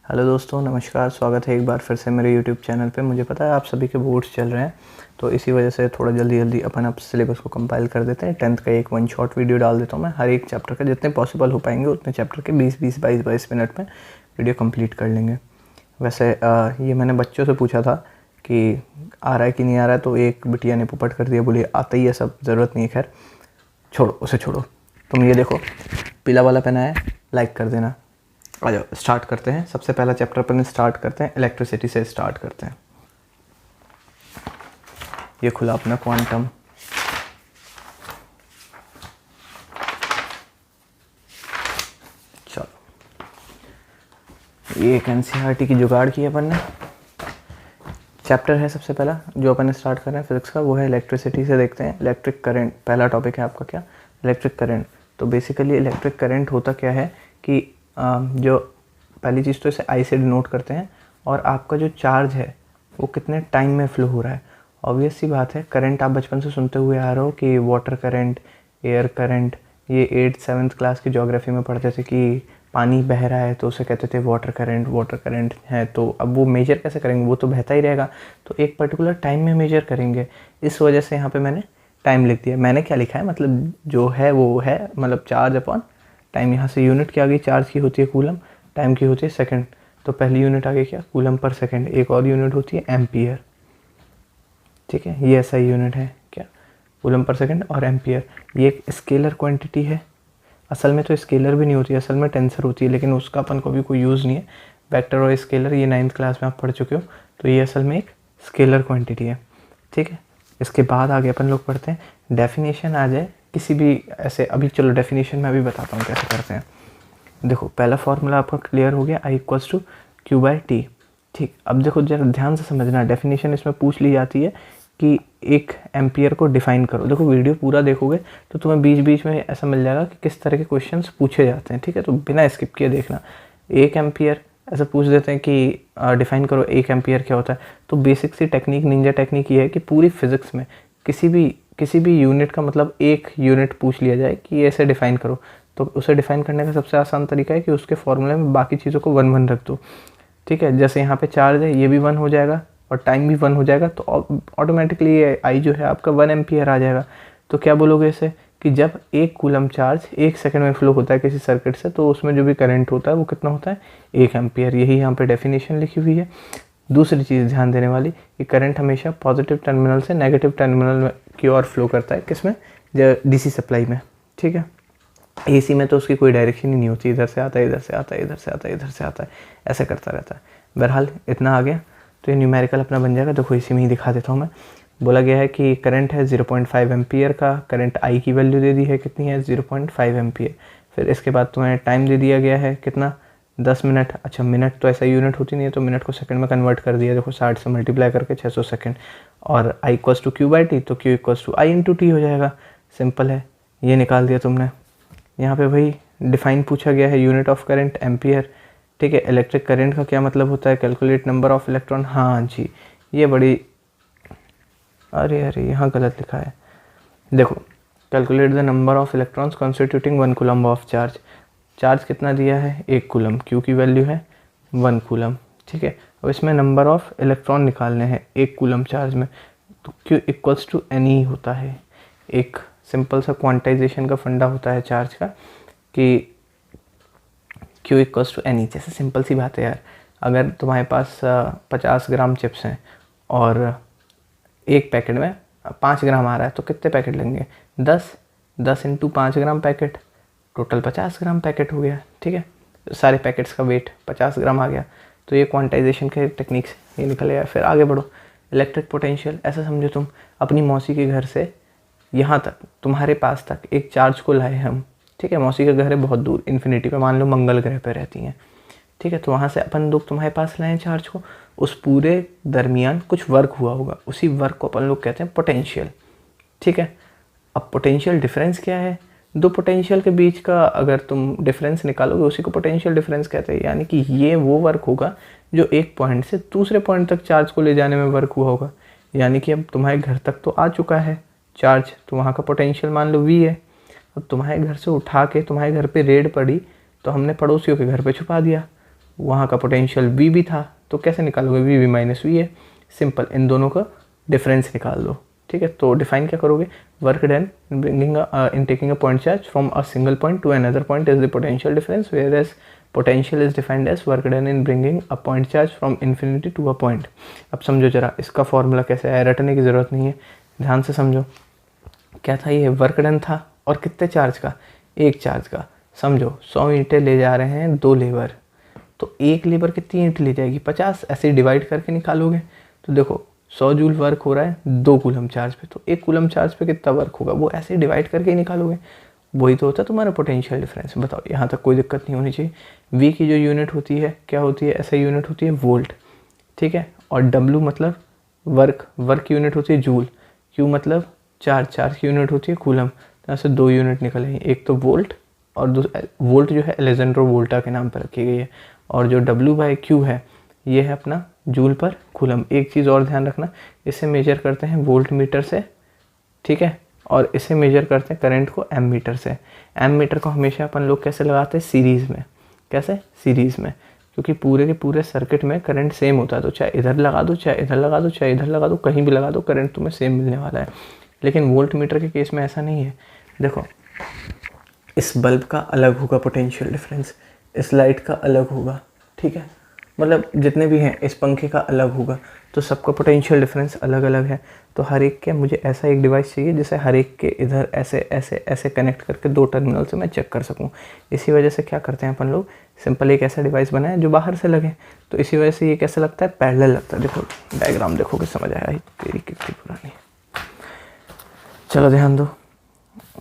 Hello दोस्तों, नमस्कार। स्वागत है एक बार फिर से मेरे यूट्यूब चैनल पे। मुझे पता है आप सभी के बोर्ड्स चल रहे हैं, तो इसी वजह से थोड़ा जल्दी अपन अब सिलेबस को कंपाइल कर देते हैं। 10th का एक वन शॉट वीडियो डाल देता हूँ मैं। हर एक चैप्टर का जितने पॉसिबल हो पाएंगे उतने चैप्टर के 20-20, 22-22 मिनट में वीडियो कंप्लीट कर लेंगे। वैसे ये मैंने बच्चों से पूछा था कि आ रहा है कि नहीं आ रहा है, तो एक बिटिया ने पुपट कर दिया, बोली आता ही है सब, ज़रूरत नहीं है। खैर छोड़ो, उसे छोड़ो। तुम ये देखो, पीला वाला पेन है, लाइक कर देना। आ जाओ, स्टार्ट करते हैं। सबसे पहला चैप्टर अपन स्टार्ट करते हैं, इलेक्ट्रिसिटी से स्टार्ट करते हैं। ये खुला अपना क्वांटम। चलो, ये एक एनसीईआरटी की जुगाड़ की है अपन ने। चैप्टर है सबसे पहला जो अपन स्टार्ट कर रहे हैं फिजिक्स का, वो है इलेक्ट्रिसिटी से। देखते हैं इलेक्ट्रिक करंट। पहला टॉपिक है आपका क्या? Electric current. तो बेसिकली इलेक्ट्रिक करंट होता क्या है कि जो पहली चीज़ तो इसे आई से डिनोट करते हैं, और आपका जो चार्ज है वो कितने टाइम में फ्लो हो रहा है। ऑब्वियस सी बात है, करंट आप बचपन से सुनते हुए आ रहे हो कि वाटर करंट, एयर करंट। ये 8th-7th क्लास की ज्योग्राफी में पढ़ते थे कि पानी बह रहा है तो उसे कहते थे वाटर करंट। वाटर करंट है तो अब वो मेजर कैसे करेंगे, वो तो बहता ही रहेगा, तो एक पर्टिकुलर टाइम में मेजर करेंगे। इस वजह से यहाँ पे मैंने टाइम लिख दिया। मैंने क्या लिखा है, मतलब जो है वो है, मतलब चार्ज अपॉन टाइम। यहाँ से यूनिट क्या आ गई, चार्ज की होती है कूलम, टाइम की होती है सेकंड। तो पहली यूनिट आ गई क्या, कूलम पर सेकंड। एक और यूनिट होती है एम्पियर। ठीक है, ये ऐसा यूनिट है क्या, कूलम पर सेकंड और एम्पियर। ये एक स्केलर क्वांटिटी है। असल में तो स्केलर भी नहीं होती है, असल में टेंसर होती है, लेकिन उसका अपन को भी कोई यूज़ नहीं है। वेक्टर और स्केलर ये 9th क्लास में आप पढ़ चुके हो, तो ये असल में एक स्केलर क्वांटिटी है। ठीक है, इसके बाद आगे अपन लोग पढ़ते हैं डेफिनेशन आ जाए किसी भी ऐसे। अभी चलो डेफिनेशन मैं अभी बताता हूँ कैसे करते हैं। देखो, पहला फॉर्मूला आपका क्लियर हो गया, I=Q/T। ठीक, अब देखो जरा ध्यान से समझना, डेफिनेशन इसमें पूछ ली जाती है कि एक एम्पियर को डिफाइन करो। देखो वीडियो पूरा देखोगे तो तुम्हें बीच बीच में ऐसा मिल जाएगा कि किस तरह के क्वेश्चंस पूछे जाते हैं। ठीक है, तो बिना स्किप किए देखना। एक एम्पियर ऐसा पूछ देते हैं कि डिफाइन करो एक एम्पियर क्या होता है। तो बेसिक सी टेक्निक, निंजा टेक्निक ये है कि पूरी फिजिक्स में किसी भी यूनिट का मतलब एक यूनिट पूछ लिया जाए कि ऐसे डिफाइन करो, तो उसे डिफाइन करने का सबसे आसान तरीका है कि उसके फॉर्मूले में बाकी चीज़ों को 1-1 रख दो। ठीक है, जैसे यहाँ पे चार्ज है, ये भी 1 हो जाएगा और टाइम भी 1 हो जाएगा, तो ऑटोमेटिकली ये आई जो है आपका 1 एम्पियर आ जाएगा। तो क्या बोलोगे इसे कि जब 1 कूलम चार्ज 1 सेकंड में फ्लो होता है किसी सर्किट से, तो उसमें जो भी करंट होता है वो कितना होता है, 1 एम्पियर। यही यहाँ पे डेफिनेशन लिखी हुई है। दूसरी चीज़ ध्यान देने वाली कि करंट हमेशा पॉजिटिव टर्मिनल से नेगेटिव टर्मिनल की ओर फ्लो करता है। किसमें? डीसी सप्लाई में। ठीक है, एसी में तो उसकी कोई डायरेक्शन ही नहीं होती, इधर से आता है, इधर से आता है, इधर से आता है, इधर से आता है, ऐसे करता रहता है। बहरहाल इतना आ गया, तो ये न्यूमेरिकल अपना बन जाएगा। देखो इसी में ही दिखा देता हूँ मैं। बोला गया है कि करंट है 0.5 एम्पियर का। करंट आई की वैल्यू दे दी है कितनी है, 0.5 एम्पियर। फिर इसके बाद तुम्हें टाइम दे दिया गया है कितना, 10 मिनट। अच्छा, मिनट तो ऐसा यूनिट होती नहीं है, तो मिनट को सेकंड में कन्वर्ट कर दिया। देखो 60 से मल्टीप्लाई करके 600 सेकंड। और I=Q/T, तो Q=I×T हो जाएगा। सिंपल है, ये निकाल दिया तुमने। यहाँ पे भाई डिफाइन पूछा गया है यूनिट ऑफ करंट एम्पियर। ठीक है, इलेक्ट्रिक करंट का क्या मतलब होता है, कैलकुलेट नंबर ऑफ इलेक्ट्रॉन। हाँ जी, ये बड़ी, अरे यहाँ गलत लिखा है। देखो, calculate the number of electrons constituting 1 coulomb of charge. Charge कितना दिया है, 1 कूलम। क्यू की वैल्यू है 1 कूलम। ठीक है, अब इसमें नंबर ऑफ इलेक्ट्रॉन निकालने हैं 1 कूलम चार्ज में, तो Q=Ne होता है। एक सिंपल सा क्वांटाइजेशन का फंडा होता है चार्ज का कि Q=Ne। जैसे सिंपल सी बात है यार, अगर तुम्हारे पास 50 ग्राम चिप्स हैं और एक पैकेट में 5 ग्राम आ रहा है, तो कितने पैकेट लेंगे, 10 इंटू 5 ग्राम पैकेट, टोटल 50 ग्राम पैकेट हो गया। ठीक है, सारे पैकेट्स का वेट 50 ग्राम आ गया। तो ये क्वांटाइजेशन के टेक्निक से ये निकल गया। फिर आगे बढ़ो, इलेक्ट्रिक पोटेंशियल। ऐसा समझो तुम अपनी मौसी के घर से यहाँ तक, तुम्हारे पास तक एक चार्ज को लाए हम। ठीक है, मौसी का घर है बहुत दूर, इन्फिनिटी पे, मान लो मंगल ग्रह पे रहती हैं। ठीक है, तो वहाँ से अपन लोग तुम्हारे पास लाएँ चार्ज को। उस पूरे दरमियान कुछ वर्क हुआ होगा, उसी वर्क को अपन लोग कहते हैं पोटेंशियल। ठीक है, अब पोटेंशियल डिफरेंस क्या है, दो पोटेंशियल के बीच का अगर तुम डिफरेंस निकालोगे उसी को पोटेंशियल डिफरेंस कहते हैं। यानी कि ये वो वर्क होगा जो एक पॉइंट से दूसरे पॉइंट तक चार्ज को ले जाने में वर्क हुआ होगा। यानी कि अब तुम्हारे घर तक तो आ चुका है चार्ज, तो वहाँ का पोटेंशियल मान लो V है। अब तुम्हारे घर से उठा के तुम्हारे घर पे रेड पड़ी, तो हमने पड़ोसियों के घर पे छुपा दिया, वहाँ का पोटेंशियल V भी था, तो कैसे निकालोगे, V माइनस वी है, सिंपल, इन दोनों का डिफरेंस निकाल दो, ठीक है। तो डिफाइन क्या करोगे, work done in bringing in taking a point charge from a single point to another point is the potential difference, whereas potential is defined as work done in bringing a point charge from infinity to a point. अब समझो जरा इसका formula कैसे है, रटने की ज़रूरत नहीं है, ध्यान से समझो। क्या था ये, वर्क डन था, और कितने चार्ज का, एक चार्ज का। समझो 100 ईंटें ले जा रहे हैं 2 लेबर, तो एक लेबर कितनी ईंट ले जाएगी, 50, ऐसे डिवाइड करके निकालोगे। तो देखो 100 जूल वर्क हो रहा है 2 कूलम चार्ज पे, तो 1 कूलम चार्ज पे कितना वर्क होगा, वो ऐसे डिवाइड करके ही निकालोगे। वही तो होता है तुम्हारा पोटेंशियल डिफरेंस। बताओ यहाँ तक कोई दिक्कत नहीं होनी चाहिए। वी की जो यूनिट होती है क्या होती है, ऐसा यूनिट होती है वोल्ट, ठीक है। और डब्ल्यू मतलब वर्क की यूनिट होती है जूल, क्यू मतलब चार्ज की यूनिट होती है कूलम। तो यहाँ से 2 यूनिट निकल आई, एक तो वोल्ट और वोल्ट जो है एलेजेंड्रो वोल्टा के नाम पर रखी गई है, और जो W/Q है ये है अपना जूल पर कूलम। एक चीज़ और ध्यान रखना, इसे मेजर करते हैं वोल्ट मीटर से, ठीक है, और इसे मेजर करते हैं करंट को एम मीटर से। एम मीटर को हमेशा अपन लोग कैसे लगाते हैं, सीरीज़ में। कैसे, सीरीज़ में, क्योंकि पूरे के पूरे सर्किट में करंट सेम होता है, तो चाहे इधर लगा दो, चाहे इधर लगा दो, चाहे इधर लगा दो, कहीं भी लगा दो, करंट तुम्हें सेम मिलने वाला है। लेकिन वोल्ट मीटर के केस में ऐसा नहीं है। देखो इस बल्ब का अलग होगा पोटेंशियल डिफरेंस, इस लाइट का अलग होगा, ठीक है, मतलब जितने भी हैं, इस पंखे का अलग होगा, तो सबका पोटेंशियल डिफरेंस अलग अलग है। तो हर एक के मुझे ऐसा एक डिवाइस चाहिए जिसे हर एक के इधर ऐसे ऐसे ऐसे कनेक्ट करके 2 टर्मिनल से मैं चेक कर सकूं। इसी वजह से क्या करते हैं अपन लोग, सिंपल एक ऐसा डिवाइस बनाए जो बाहर से लगे, तो इसी वजह से ये कैसा लगता है, पैरेलल लगता है। देखो डायग्राम देखोगे समझ आएगा, तेरी कितनी पुरानी है। चलो ध्यान दो,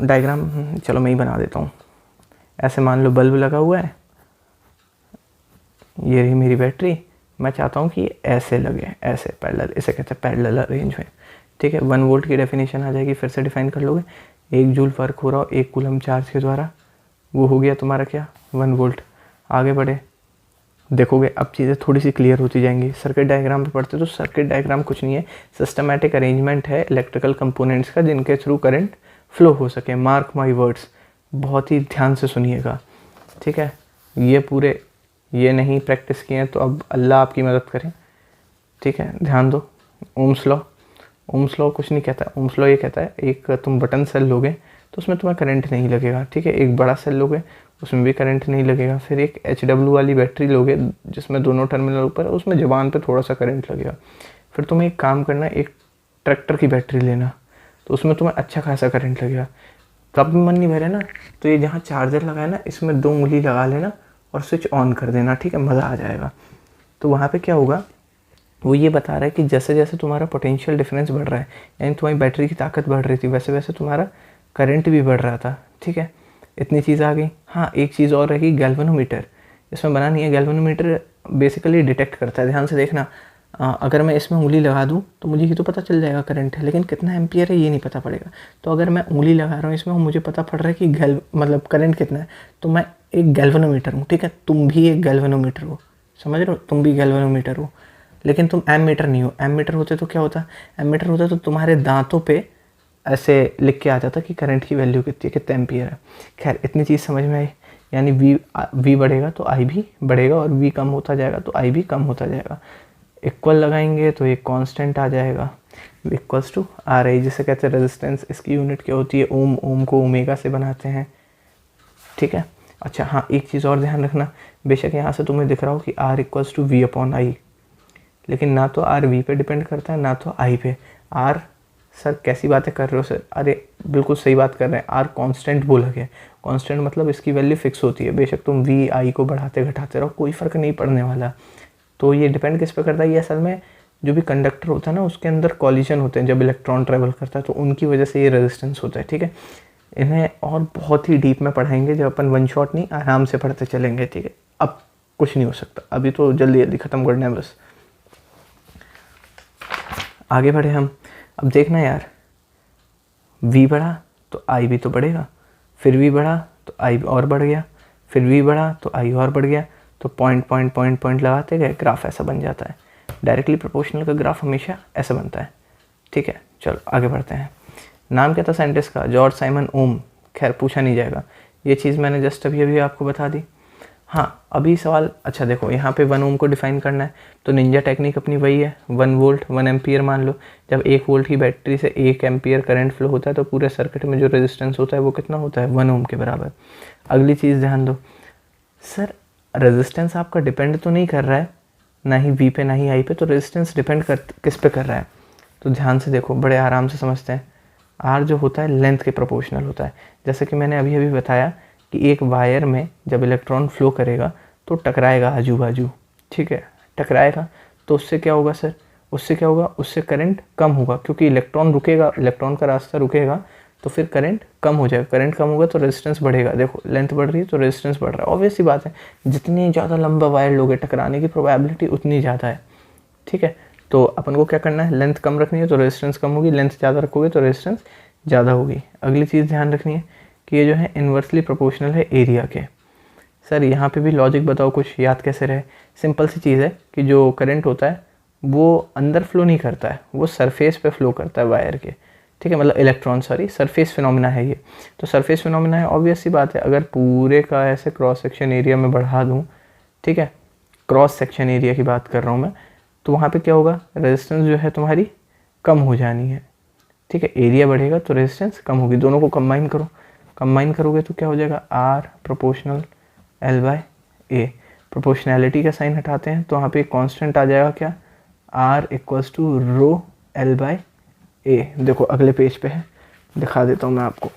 डायग्राम चलो मैं ही बना देता हूँ। ऐसे मान लो बल्ब लगा हुआ है, ये रही मेरी बैटरी, मैं चाहता हूँ कि ये ऐसे लगे, ऐसे पैरेलल, इसे कहते हैं पैरेलल अरेंजमेंट, ठीक है। 1 वोल्ट की डेफिनेशन आ जाएगी, फिर से डिफाइन कर लोगे, 1 जूल वर्क हो रहा हो 1 कूलम चार्ज के द्वारा, वो हो गया तुम्हारा क्या, 1 वोल्ट। आगे बढ़े, देखोगे अब चीज़ें थोड़ी सी क्लियर होती जाएंगी। सर्किट डायग्राम पे पढ़ते तो सर्किट डायग्राम कुछ नहीं है, सिस्टमैटिक अरेंजमेंट है इलेक्ट्रिकल कंपोनेंट्स का जिनके थ्रू करंट फ्लो हो सके। मार्क माई वर्ड्स, बहुत ही ध्यान से सुनिएगा, ठीक है। ये पूरे ये नहीं प्रैक्टिस किए हैं तो अब अल्लाह आपकी मदद करें, ठीक है। ध्यान दो, ओम्स लॉ कुछ नहीं कहता है। ओम्स लॉ ये कहता है एक तुम बटन सेल लोगे तो उसमें तुम्हें करंट नहीं लगेगा, ठीक है। एक बड़ा सेल लोगे उसमें भी करंट नहीं लगेगा। फिर एक HW वाली बैटरी लोगे जिसमें दोनों टर्मिनल ऊपर है, उसमें जबान पे थोड़ा सा करंट लगेगा। फिर तुम्हें एक काम करना, एक ट्रैक्टर की बैटरी लेना, तो उसमें तुम्हें अच्छा खासा करंट लगेगा। तब भी मन नहीं भरे ना, तो ये जहाँ चार्जर लगा है ना, इसमें 2 उंगली लगा लेना और स्विच ऑन कर देना, ठीक है, मज़ा आ जाएगा। तो वहाँ पे क्या होगा, वो ये बता रहा है कि जैसे जैसे तुम्हारा पोटेंशियल डिफरेंस बढ़ रहा है, यानी तुम्हारी बैटरी की ताकत बढ़ रही थी, वैसे वैसे तुम्हारा करंट भी बढ़ रहा था, ठीक है। इतनी चीज़ आ गई। हाँ एक चीज़ और रही, गैल्वेनोमीटर। इसमें बना नहीं है, गैल्वेनोमीटर बेसिकली डिटेक्ट करता है, ध्यान से देखना। अगर मैं इसमें उंगली लगा दूँ तो मुझे ये तो पता चल जाएगा करंट है, लेकिन कितना एम्पियर है ये नहीं पता पड़ेगा। तो अगर मैं उंगली लगा रहा हूँ इसमें और मुझे पता पड़ रहा है कि मतलब करंट कितना है, तो मैं एक गैल्वेनोमीटर हूँ, ठीक है। तुम भी एक गैल्वेनोमीटर हो, समझ रहे हो, तुम भी गैल्वेनोमीटर हो, लेकिन तुम एम मीटर नहीं हो। एम मीटर होते तो क्या होता, एम मीटर होता तो तुम्हारे दांतों पे ऐसे लिख के आ जाता कि करंट की वैल्यू कितनी है, कितना एम्पियर है। खैर इतनी चीज़ समझ में आई, यानी वी बढ़ेगा तो आई भी बढ़ेगा, और वी कम होता जाएगा तो आई भी कम होता जाएगा। इक्वल लगाएंगे तो एक कांस्टेंट आ जाएगा, इक्वल्स टू आर आई, जिसे कहते हैं रेजिस्टेंस। इसकी यूनिट क्या होती है, ओम। ओम को ओमेगा से बनाते हैं, ठीक है। अच्छा हाँ एक चीज़ और ध्यान रखना, बेशक यहाँ से तुम्हें दिख रहा हो कि R equals to V upon I, लेकिन ना तो R V पे डिपेंड करता है ना तो I पे। R सर कैसी बातें कर रहे हो सर, अरे बिल्कुल सही बात कर रहे हैं। R कांस्टेंट बोला गया, कांस्टेंट मतलब इसकी वैल्यू फिक्स होती है, बेशक तुम V I को बढ़ाते घटाते रहो कोई फ़र्क नहीं पड़ने वाला। तो ये डिपेंड किस पे करता है, ये असल में जो भी कंडक्टर होता है ना उसके अंदर कॉलिजन होते हैं जब इलेक्ट्रॉन ट्रेवल करता है, तो उनकी वजह से ये रेजिस्टेंस होता है, ठीक है। इन्हें और बहुत ही डीप में पढ़ाएंगे जब अपन वन शॉट नहीं आराम से पढ़ते चलेंगे, ठीक है। अब कुछ नहीं हो सकता, अभी तो जल्दी जल्दी ख़त्म करना है बस। आगे बढ़े हम, अब देखना यार, V बढ़ा तो I भी तो बढ़ेगा, फिर V बढ़ा तो I और बढ़ गया, फिर V बढ़ा तो I और बढ़ गया, तो पॉइंट पॉइंट पॉइंट पॉइंट लगाते गए ग्राफ ऐसा बन जाता है। डायरेक्टली प्रोपोर्शनल का ग्राफ हमेशा ऐसा बनता है, ठीक है। चलो आगे बढ़ते हैं। नाम क्या था साइंटिस्ट का, जॉर्ज साइमन ओम। खैर पूछा नहीं जाएगा, ये चीज़ मैंने जस्ट अभी आपको बता दी। हाँ अभी सवाल, अच्छा देखो यहाँ पे 1 ओम को डिफाइन करना है तो निंजा टेक्निक अपनी वही है, 1 वोल्ट 1 एम्पियर मान लो। जब 1 वोल्ट की बैटरी से 1 एम्पियर करंट फ्लो होता है तो पूरे सर्किट में जो रेजिस्टेंस होता है वो कितना होता है, 1 ओम के बराबर। अगली चीज़ ध्यान दो, सर रेजिस्टेंस आपका डिपेंड तो नहीं कर रहा है ना ही वी पे ना ही आई पे, तो रेजिस्टेंस डिपेंड किस पे कर रहा है, तो ध्यान से देखो, बड़े आराम से समझते हैं। आर जो होता है लेंथ के प्रोपोर्शनल होता है। जैसे कि मैंने अभी बताया कि एक वायर में जब इलेक्ट्रॉन फ्लो करेगा तो टकराएगा आजू बाजू, ठीक है, टकराएगा तो उससे क्या होगा सर, उससे क्या होगा, उससे करंट कम होगा, क्योंकि इलेक्ट्रॉन रुकेगा, इलेक्ट्रॉन का रास्ता रुकेगा तो फिर करंट कम हो जाएगा, करंट कम होगा तो रेजिस्टेंस बढ़ेगा। देखो लेंथ बढ़ रही है तो रेजिस्टेंस बढ़ रहा है, ऑब्वियस सी बात है, जितनी ज़्यादा लंबा वायर लोगे टकराने की प्रोबेबिलिटी उतनी ज़्यादा है, ठीक है। तो अपन को क्या करना है, लेंथ कम रखनी है तो रेजिस्टेंस कम होगी, लेंथ ज़्यादा रखोगे तो रेजिस्टेंस ज़्यादा होगी। अगली चीज़ ध्यान रखनी है कि ये जो है इन्वर्सली प्रोपोर्शनल है एरिया के। सर यहाँ पे भी लॉजिक बताओ, कुछ याद कैसे रहे। सिंपल सी चीज़ है कि जो करंट होता है वो अंदर फ्लो नहीं करता है, वो सरफेस पे फ्लो करता है वायर के, ठीक है, मतलब इलेक्ट्रॉन, सॉरी सरफेस फिनोमिना है ये। तो सरफेस फिनोमिना है, ऑब्वियस सी बात है, अगर पूरे का ऐसे क्रॉस सेक्शन एरिया में बढ़ा दूँ, ठीक है, क्रॉस सेक्शन एरिया की बात कर रहा हूँ मैं, तो वहाँ पे क्या होगा, रेजिस्टेंस जो है तुम्हारी कम हो जानी है, ठीक है, एरिया बढ़ेगा तो रेजिस्टेंस कम होगी। दोनों को कंबाइन करो, कंबाइन करोगे तो क्या हो जाएगा, R proportional L by A. Proportionality का साइन हटाते हैं तो वहाँ पे कांस्टेंट आ जाएगा क्या, R equals to rho L by A. देखो अगले पेज पे है, दिखा देता हूँ मैं आपको।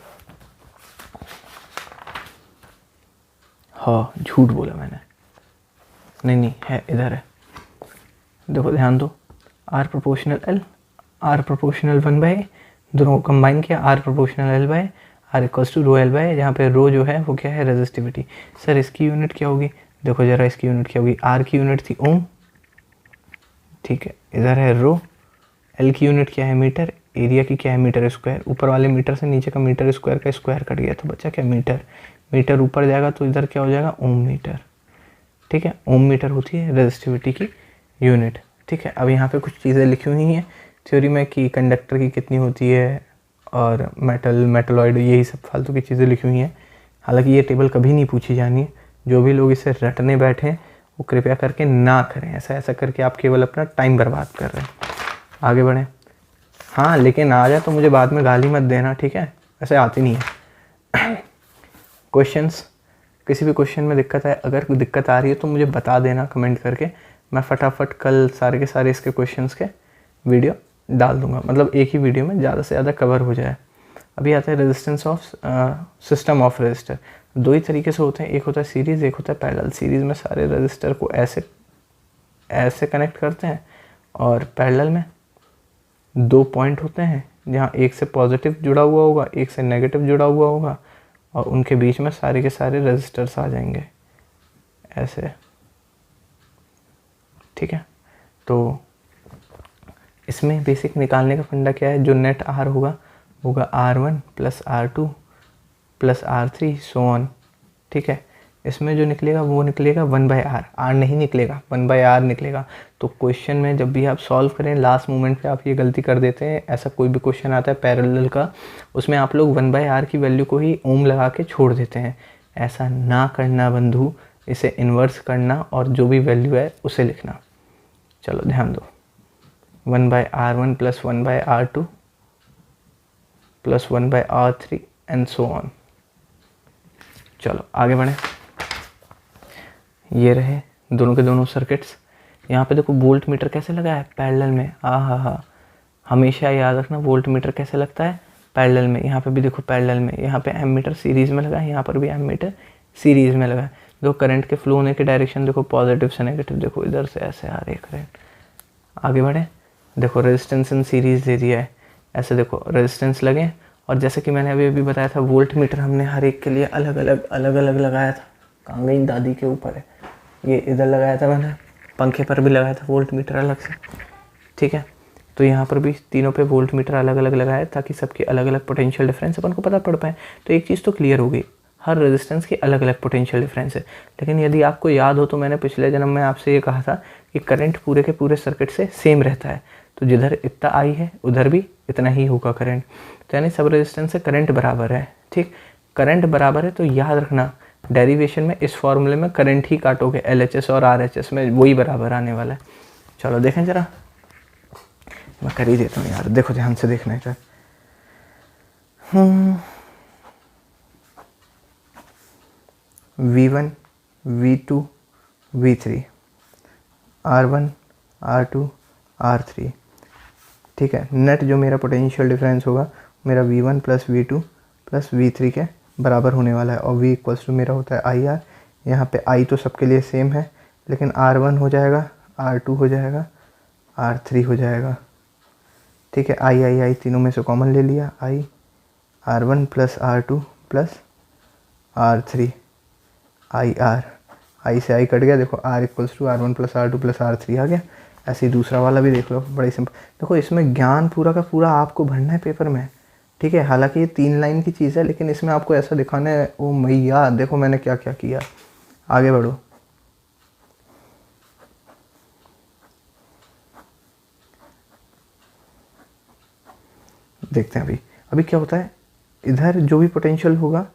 हाँ झूठ बोला मैंने, नहीं है, इधर है, देखो ध्यान दो, R proportional L, R proportional 1 by, दोनों को कंबाइन किया, R proportional L by R equals to rho L by, जहाँ पे रो जो है वो क्या है, रेजिस्टिविटी। सर इसकी यूनिट क्या होगी, देखो जरा इसकी यूनिट क्या होगी, आर की यूनिट थी ओम, ठीक है, इधर है रो, एल की यूनिट क्या है मीटर, एरिया की क्या है मीटर स्क्वायर, ऊपर वाले मीटर से नीचे का मीटर स्क्वायर का स्क्वायर कट गया तो बच्चा क्या मीटर, मीटर ऊपर जाएगा तो इधर क्या हो जाएगा ओम मीटर, ठीक है, ओम मीटर होती है रेजिस्टिविटी की यूनिट, ठीक है। अब यहाँ पे कुछ चीज़ें लिखी हुई हैं थ्योरी में कि कंडक्टर की कितनी होती है और मेटलॉइड, यही सब फालतू की चीज़ें लिखी हुई हैं। हालांकि ये टेबल कभी नहीं पूछी जानी है, जो भी लोग इसे रटने बैठे हैं वो कृपया करके ना करें, ऐसा करके आप केवल अपना टाइम बर्बाद कर रहे हैं। आगे बढ़ें, हाँ लेकिन आ जाए तो मुझे बाद में गाली मत देना, ठीक है, ऐसे आती नहीं है। क्वेश्चंस, किसी भी क्वेश्चन में दिक्कत है, अगर दिक्कत आ रही है तो मुझे बता देना कमेंट करके, मैं फटाफट कल सारे के सारे इसके क्वेश्चंस के वीडियो डाल दूंगा, मतलब एक ही वीडियो में ज़्यादा से ज़्यादा कवर हो जाए। अभी आता है resistance of system of register. दो ही तरीके से होते हैं, एक होता है सीरीज़, एक होता है पैरेलल। सीरीज़ में सारे रजिस्टर को ऐसे कनेक्ट करते हैं, और पैरेलल में 2 पॉइंट होते हैं जहाँ एक से पॉजिटिव जुड़ा हुआ होगा, एक से नेगेटिव जुड़ा हुआ होगा, और उनके बीच में सारे के सारे रजिस्टर्स आ जाएंगे ऐसे, ठीक है। तो इसमें बेसिक निकालने का फंडा क्या है, जो नेट आर होगा R1 plus R2 plus R3 so on, ठीक है। इसमें जो निकलेगा वो निकलेगा 1/r, आर नहीं निकलेगा, 1/r निकलेगा। तो क्वेश्चन में जब भी आप सॉल्व करें लास्ट मोमेंट पे आप ये गलती कर देते हैं, ऐसा कोई भी क्वेश्चन आता है पैरेलल का, उसमें आप लोग 1/r की वैल्यू को ही ओम लगा के छोड़ देते हैं। ऐसा ना करना बंधु, इसे इन्वर्स करना और जो भी वैल्यू है उसे लिखना। चलो ध्यान दो, 1/r1 plus 1/r2 plus 1/r3 and so on. चलो आगे बढ़ें, ये रहे दोनों के दोनों सर्किट्स। यहाँ पे देखो वोल्ट मीटर कैसे लगा है, पैरेलल में। हाँ, हमेशा याद रखना वोल्ट मीटर कैसे लगता है, पैरेलल में। यहाँ पे भी देखो पैरेलल में, यहाँ पे एम मीटर सीरीज़ में लगा है, यहाँ पर भी एम मीटर सीरीज़ में लगा है। देखो करंट के फ्लो होने के डायरेक्शन देखो, पॉजिटिव से नेगेटिव, देखो इधर से ऐसे आ रही है करंट। आगे बढ़े, देखो रेजिस्टेंस इन सीरीज़ दे दिया है, ऐसे देखो रेजिस्टेंस लगे, और जैसे कि मैंने अभी बताया था वोल्ट मीटर हमने हर एक के लिए अलग अलग लगाया था। कहाँ गई, दादी के ऊपर है, ये इधर लगाया था मैंने, पंखे पर भी लगाया था वोल्ट मीटर अलग से, ठीक है। तो यहाँ पर भी तीनों पे वोल्ट मीटर अलग अलग लगाया ताकि सबके अलग अलग पोटेंशियल डिफरेंस अपन को पता पड़ पाए। तो एक चीज़ तो क्लियर हो गई, हर रेजिस्टेंस की अलग अलग पोटेंशियल डिफरेंस है। लेकिन यदि आपको याद हो तो मैंने पिछले जन्म में आपसे ये कहा था कि करंट पूरे के पूरे सर्किट से सेम रहता है, तो जिधर इतना आई है उधर भी इतना ही होगा करंट। तो यानी सब रेजिस्टेंस से करंट बराबर है, ठीक। करंट बराबर है तो याद रखना डेरिवेशन में इस फॉर्मूले में करंट ही काटोगे, LHS और RHS में वही बराबर आने वाला है। चलो देखें ज़रा, मैं कर ही देता हूँ यार, देखो ध्यान से देखना है। V1 V2 V3 R1 R2 R3, ठीक है। नेट जो मेरा पोटेंशियल डिफरेंस होगा मेरा V1 plus V2 plus V3 के बराबर होने वाला है, और V इक्वल्स टू मेरा होता है IR। यहाँ पे I तो सबके लिए सेम है, लेकिन R1 हो जाएगा, R2 हो जाएगा, R3 हो जाएगा, ठीक है। I तीनों में से कॉमन ले लिया, I R1 plus R2 plus R3 IR, I से I कट गया, देखो R equals to R1 plus R2 plus R3 आ गया। ऐसे ही दूसरा वाला भी देख लो, बड़ी सिंपल। देखो इसमें ज्ञान पूरा का पूरा आपको भरना है पेपर में, ठीक है। हालांकि ये 3 लाइन की चीज़ है, लेकिन इसमें आपको ऐसा दिखाना है, ओ मैया देखो मैंने क्या क्या किया। आगे बढ़ो, देखते हैं अभी क्या होता है। इधर जो भी पोटेंशियल होगा,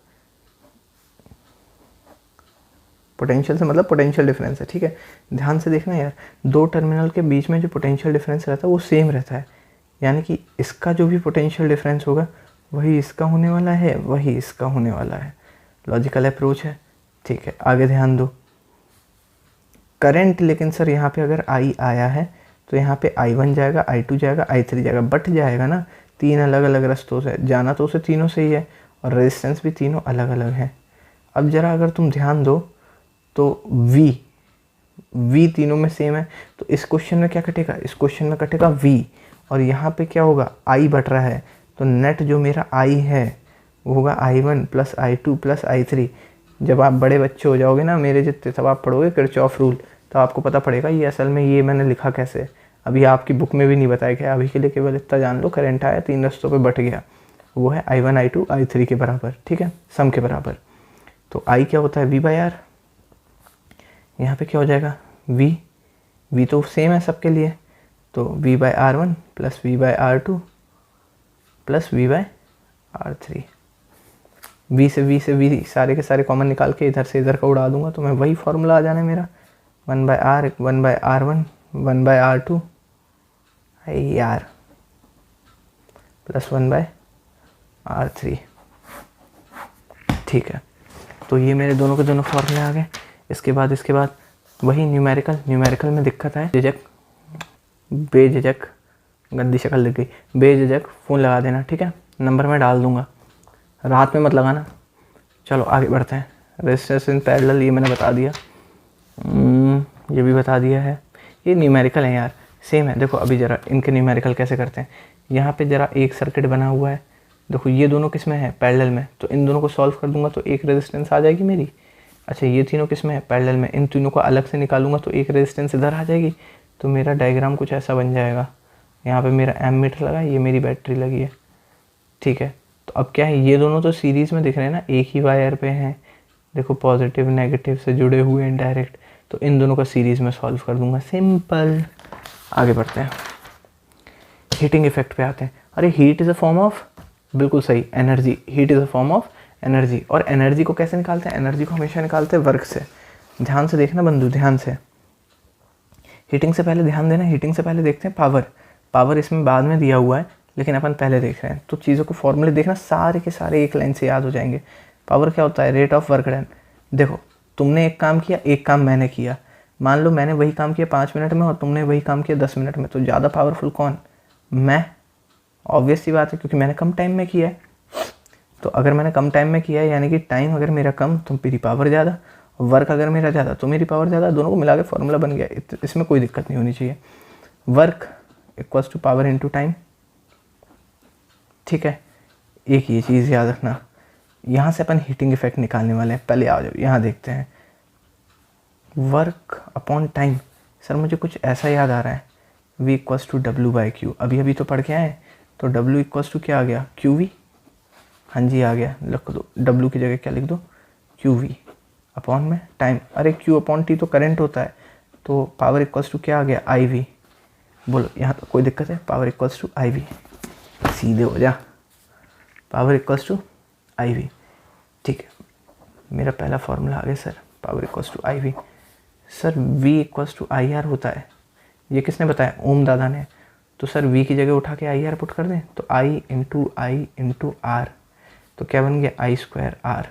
पोटेंशियल से मतलब पोटेंशियल डिफरेंस है, ठीक है। ध्यान से देखना यार, दो टर्मिनल के बीच में जो पोटेंशियल डिफरेंस रहता है वो सेम रहता है, यानी कि इसका जो भी पोटेंशियल डिफरेंस होगा वही इसका होने वाला है, वही इसका होने वाला है। लॉजिकल अप्रोच है, ठीक है। आगे ध्यान दो, करंट, लेकिन सर यहाँ पे अगर I आया है तो यहाँ पे I1 जाएगा, I2 जाएगा, I3 जाएगा, बट जाएगा ना 3 अलग अलग रास्तों से, जाना तो उसे तीनों से ही है, और रेजिस्टेंस भी तीनों अलग अलग है। अब ज़रा अगर तुम ध्यान दो तो V तीनों में सेम है, तो इस क्वेश्चन में क्या कटेगा, इस क्वेश्चन में कटेगा V, और यहाँ पे क्या होगा, I बट रहा है, तो नेट जो मेरा I है वो होगा I1 plus I2 plus I3। जब आप बड़े बच्चे हो जाओगे ना मेरे जितने, तब आप पढ़ोगे किरचॉफ रूल, तो आपको पता पड़ेगा ये असल में ये मैंने लिखा कैसे। अभी आपकी बुक में भी नहीं बताया गया, अभी के लिए केवल इतना जान लो, करंट आया 3 रास्तों पे बट गया, वो है I1 I2 I3 के बराबर, ठीक है, सम के बराबर। तो I क्या होता है, V बाई आर। यहाँ पे क्या हो जाएगा, V तो सेम है सबके लिए, तो V by R1 plus V by R2 plus V by R3। V से V सारे के सारे कॉमन निकाल के इधर से इधर का उड़ा दूंगा, तो मैं वही फॉर्मूला आ जाना है मेरा, 1 by R 1 by R1 1 by R2 IR plus 1 by R3, ठीक है। तो ये मेरे दोनों के दोनों फॉर्मूले आ गए। इसके बाद वही न्यूमेरिकल में दिक्कत है, बेझिझक गंदी शक्ल लग गई, बेझिझक फ़ोन लगा देना, ठीक है। नंबर मैं डाल दूंगा, रात में मत लगाना। चलो आगे बढ़ते हैं। रेजिस्टेंस इन पैरेलल ये मैंने बता दिया, ये भी बता दिया है। ये न्यूमेरिकल है यार, सेम है। देखो अभी ज़रा इनके न्यूमेरिकल कैसे करते हैं। यहाँ पे ज़रा एक सर्किट बना हुआ है, देखो ये दोनों किस में है, पैरेलल में, तो इन दोनों को सॉल्व कर दूंगा तो एक रेजिस्टेंस आ जाएगी मेरी। अच्छा ये तीनों किस में है, पैरेलल में, इन तीनों को अलग से निकालूंगा तो एक रेजिस्टेंस इधर आ जाएगी। तो मेरा डायग्राम कुछ ऐसा बन जाएगा, यहाँ पे मेरा एमीटर लगा है, ये मेरी बैटरी लगी है, ठीक है। तो अब क्या है, ये दोनों तो सीरीज़ में दिख रहे हैं ना, एक ही वायर पे हैं, देखो पॉजिटिव नेगेटिव से जुड़े हुए हैं डायरेक्ट, तो इन दोनों का सीरीज़ में सॉल्व कर दूंगा, सिंपल। आगे बढ़ते हैं, हीटिंग इफेक्ट पे आते हैं। अरे heat is a form of, बिल्कुल सही, energy. Heat is a form of energy. और एनर्जी को कैसे निकालते हैं, एनर्जी को हमेशा निकालते हैं वर्क से। ध्यान से देखना बंधु, ध्यान से। हीटिंग से पहले ध्यान देना, हीटिंग से पहले देखते हैं पावर इसमें बाद में दिया हुआ है, लेकिन अपन पहले देख रहे हैं, तो चीज़ों को फॉर्मूले देखना, सारे के सारे एक लाइन से याद हो जाएंगे। पावर क्या होता है, रेट ऑफ वर्क डन। देखो तुमने एक काम किया, एक काम मैंने किया, मान लो मैंने वही काम किया 5 मिनट में और तुमने वही काम किया 10 मिनट में, तो ज़्यादा पावरफुल कौन, मैं। ऑब्वियस सी बात है, क्योंकि मैंने कम टाइम में किया है। तो अगर मैंने कम टाइम में किया है, यानी कि टाइम अगर मेरा कम तो मेरी पावर ज़्यादा, वर्क अगर मेरा ज़्यादा तो मेरी पावर ज़्यादा, दोनों को मिला के फॉर्मूला बन गया। इसमें कोई दिक्कत नहीं होनी चाहिए। Work equals to power into time, ठीक है। एक ये चीज़ याद रखना। यहाँ से अपन हीटिंग इफेक्ट निकालने वाले हैं, पहले आ जाओ यहाँ देखते हैं। वर्क अपॉन टाइम, सर मुझे कुछ ऐसा याद आ रहा है, V equals to W by Q, अभी तो पढ़ के आए, तो W इक्वल्स टू क्या आ गया, QV। हाँ जी आ गया, लिख दो, W की जगह क्या लिख दो, QV अपॉन में टाइम। अरे Q अपॉन T तो करंट होता है, तो पावर इक्वल्स टू क्या आ गया, IV। बोलो यहाँ तो कोई दिक्कत है, पावर इक्वल्स टू IV, सीधे हो जा, पावर इक्वल्स टू IV, ठीक है। मेरा पहला फॉर्मूला आ गया sir, power equals to I V. Sir V equals to I R होता है, ये किसने बताया? ओम दादा ने। तो सर V की जगह उठा के आई आर पुट कर दें, तो I इंटू आर, तो क्या बन गया? आई स्क्वायर आर।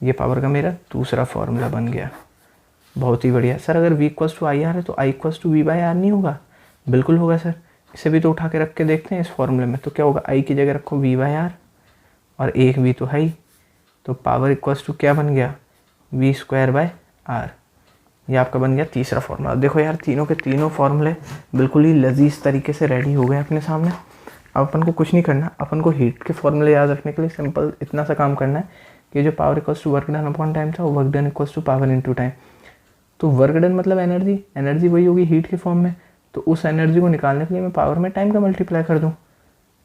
ये पावर का मेरा दूसरा फॉर्मूला बन गया। बहुत ही बढ़िया। सर अगर V equals to I R है तो I equals to V by R नहीं होगा? बिल्कुल होगा सर। इसे भी तो उठा के रख के देखते हैं इस फॉर्मूले में। तो क्या होगा? I की जगह रखो V बाई आर, और एक V तो है ही, तो पावर इक्वल्स टू क्या बन गया? V square by R. ये आपका बन गया तीसरा फॉर्मूला। देखो यार, तीनों के तीनों फॉर्मूले बिल्कुल ही लजीज तरीके से रेडी हो गए अपने सामने। अब अपन को कुछ नहीं करना, अपन को हीट के फॉर्मूले याद रखने के लिए सिंपल इतना सा काम करना है कि जो power equals to work done upon time था, वो work done equals to power into time. तो वर्क डन मतलब एनर्जी, एनर्जी वही होगी हीट के फॉर्म में, तो उस एनर्जी को निकालने के लिए मैं पावर में टाइम का मल्टीप्लाई कर दूँ,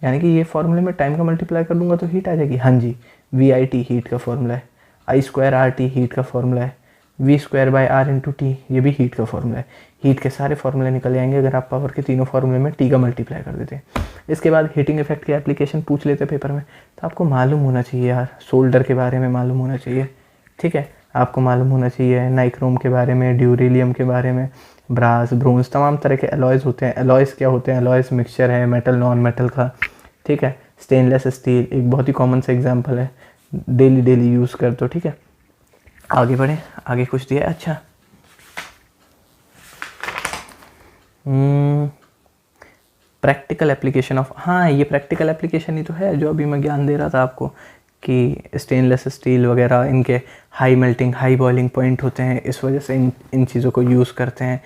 यानी कि ये फॉर्मूले में टाइम का मल्टीप्लाई कर दूंगा तो हीट आ जाएगी। हाँ जी, वी आई टी हीट का फॉर्मूला है, I square R T heat का फॉर्मूला है, V square by R into T ये भी हीट का फॉर्मूला है। हीट के सारे फॉर्मूले निकल जाएंगे अगर आप पावर के तीनों फॉर्मूले में टी का मल्टीप्लाई कर देते हैं। इसके बाद हीटिंग इफेक्ट की एप्लीकेशन पूछ लेते पेपर में, तो आपको मालूम होना चाहिए यार, सोल्डर के बारे में मालूम होना चाहिए, ठीक है। आपको मालूम होना चाहिए नाइक्रोम के बारे में, ड्यूरेलियम के बारे में, ब्रास, ब्रोंज, तमाम तरह के एलॉयज़ होते हैं। एलॉयज़ क्या होते हैं? एलॉयज़ मिक्सचर है मेटल नॉन मेटल का, ठीक है। स्टेनलेस स्टील एक बहुत ही कॉमन सा एग्जांपल है, डेली यूज़ कर दो, ठीक है। आगे बढ़े, आगे कुछ दिया है। अच्छा, प्रैक्टिकल एप्लीकेशन ऑफ, हाँ ये प्रैक्टिकल एप्लीकेशन ही तो है जो अभी मैं ज्ञान दे रहा था आपको कि स्टेनलेस स्टील वगैरह इनके high melting high boiling point होते हैं, इस वजह से इन चीज़ों को यूज़ करते हैं,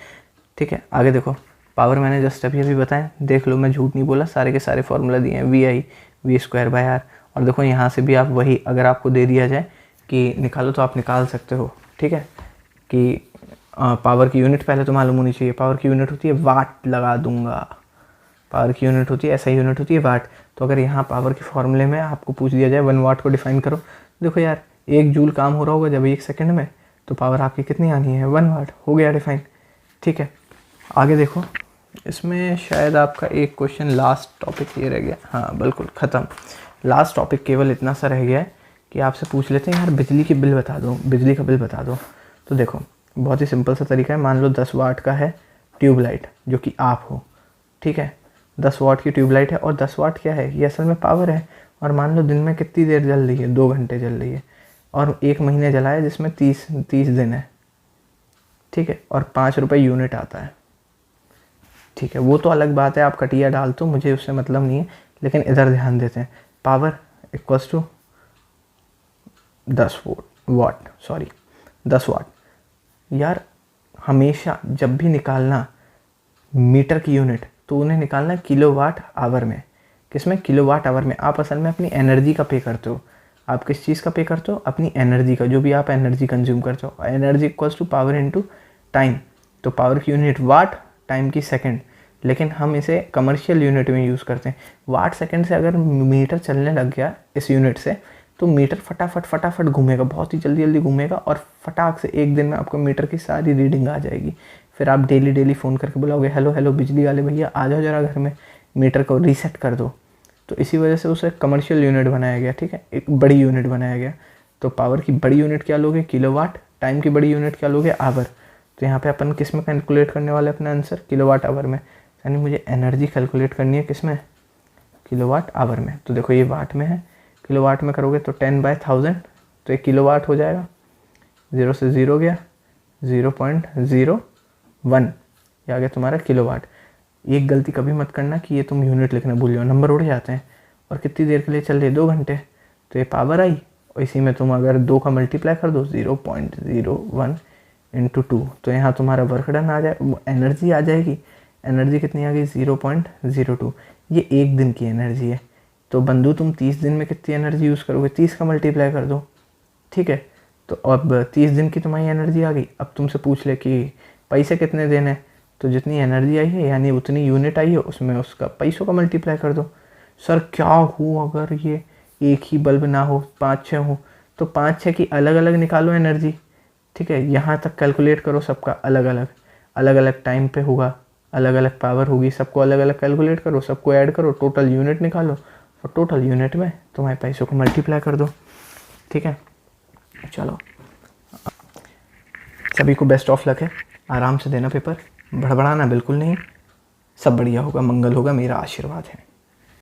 ठीक है। आगे देखो, पावर मैंने जस्ट अभी बताएं, देख लो मैं झूठ नहीं बोला, सारे के सारे फॉर्मूला दिए हैं, V I V square by R. और देखो यहाँ से भी आप वही, अगर आपको दे दिया जाए कि निकालो तो आप निकाल सकते हो, ठीक है। कि पावर की यूनिट पहले तो मालूम होनी चाहिए, पावर की यूनिट होती है वाट, लगा दूंगा, पावर की यूनिट होती है, ऐसा यूनिट होती है वाट। तो अगर यहाँ पावर के फॉर्मूले में आपको पूछ दिया जाए 1 वाट को डिफाइन करो, देखो यार 1 जूल काम हो रहा होगा जब 1 सेकंड में, तो पावर आपकी कितनी आनी है? 1 वाट, हो गया डिफाइन, ठीक है। आगे देखो, इसमें शायद आपका एक क्वेश्चन लास्ट टॉपिक ये रह गया, हाँ बिल्कुल ख़त्म। लास्ट टॉपिक केवल इतना सा रह गया है कि आपसे पूछ लेते हैं यार बिजली की बिल बता दो, बिजली का बिल बता दो। तो देखो बहुत ही सिंपल सा तरीका है, मान लो 10 वाट का है ट्यूबलाइट जो कि आप हो, ठीक है। 10 वाट की ट्यूबलाइट है और 10 वाट क्या है? ये असल में पावर है। और मान लो दिन में कितनी देर जल रही है? 2 घंटे जल रही है, और 1 महीने जला है जिसमें 30 दिन है, ठीक है। और 5 रुपये यूनिट आता है, ठीक है। वो तो अलग बात है, आप कटिया डाल तो मुझे उससे मतलब नहीं है, लेकिन इधर ध्यान देते हैं। पावर इक्वल्स टू 10 वाट। यार हमेशा जब भी निकालना मीटर की यूनिट, तो उन्हें निकालना किलोवाट आवर में। किसमें? किलोवाट आवर में। आप असल में अपनी एनर्जी का पे करते हो। आप किस चीज़ का पे करते हो? अपनी एनर्जी का, जो भी आप एनर्जी कंज्यूम करते हो। Energy equals to power into time. तो पावर की यूनिट वाट, टाइम की सेकंड, लेकिन हम इसे कमर्शियल यूनिट में यूज़ करते हैं। वाट सेकंड से अगर मीटर चलने लग गया इस यूनिट से, तो मीटर फटाफट घूमेगा, बहुत ही जल्दी घूमेगा, और फटाक से एक दिन में आपको मीटर की सारी रीडिंग आ जाएगी। फिर आप डेली फ़ोन करके बुलाओगे, हेलो बिजली वाले भैया आ जाओ जरा घर में, मीटर को रीसेट कर दो। तो इसी वजह से उसे कमर्शियल यूनिट बनाया गया, ठीक है, एक बड़ी यूनिट बनाया गया। तो पावर की बड़ी यूनिट क्या लोगे? किलोवाट। टाइम की बड़ी यूनिट क्या लोगे? आवर। तो यहाँ पे अपन किस में कैलकुलेट करने वाले अपना आंसर? किलोवाट आवर में। यानी मुझे एनर्जी कैलकुलेट करनी है किस में? किलोवाट आवर में। तो देखो ये वाट में है, किलोवाट में करोगे तो 10/1000, तो 1 किलोवाट हो जाएगा। 0 से 0 गया, 0.01, ये आ गया तुम्हारा किलोवाट। एक गलती कभी मत करना कि ये तुम यूनिट लिखना भूल जाओ, नंबर उड़ जाते हैं। और कितनी देर के लिए चल रही? 2 घंटे। तो ये पावर आई, और इसी में तुम अगर 2 का मल्टीप्लाई कर दो, 0.01 × 2, तो यहाँ तुम्हारा वर्क डन आ जाए, एनर्जी आ जाएगी। एनर्जी कितनी आ गई? 0.02। ये एक दिन की एनर्जी है। तो बंधु तुम 30 दिन में कितनी एनर्जी यूज़ करोगे? 30 का मल्टीप्लाई कर दो, ठीक है। तो अब 30 दिन की तुम्हारी एनर्जी आ गई। अब तुमसे पूछ ले कि पैसे कितने देने, तो जितनी एनर्जी आई है यानी उतनी यूनिट आई है, उसमें उसका पैसों का मल्टीप्लाई कर दो। सर क्या हो अगर ये एक ही बल्ब ना हो, 5-6 हो, तो 5-6 की अलग अलग निकालो एनर्जी, ठीक है। यहाँ तक कैलकुलेट करो सबका अलग अलग टाइम पे होगा, अलग अलग पावर होगी, सबको अलग अलग कैलकुलेट करो, सबको ऐड करो, टोटल यूनिट निकालो, और टोटल यूनिट में तुम्हारे पैसों को मल्टीप्लाई कर दो, ठीक है। चलो, सभी को बेस्ट ऑफ लक है, आराम से देना पेपर, बड़बड़ाना बिल्कुल नहीं, सब बढ़िया होगा, मंगल होगा, मेरा आशीर्वाद है।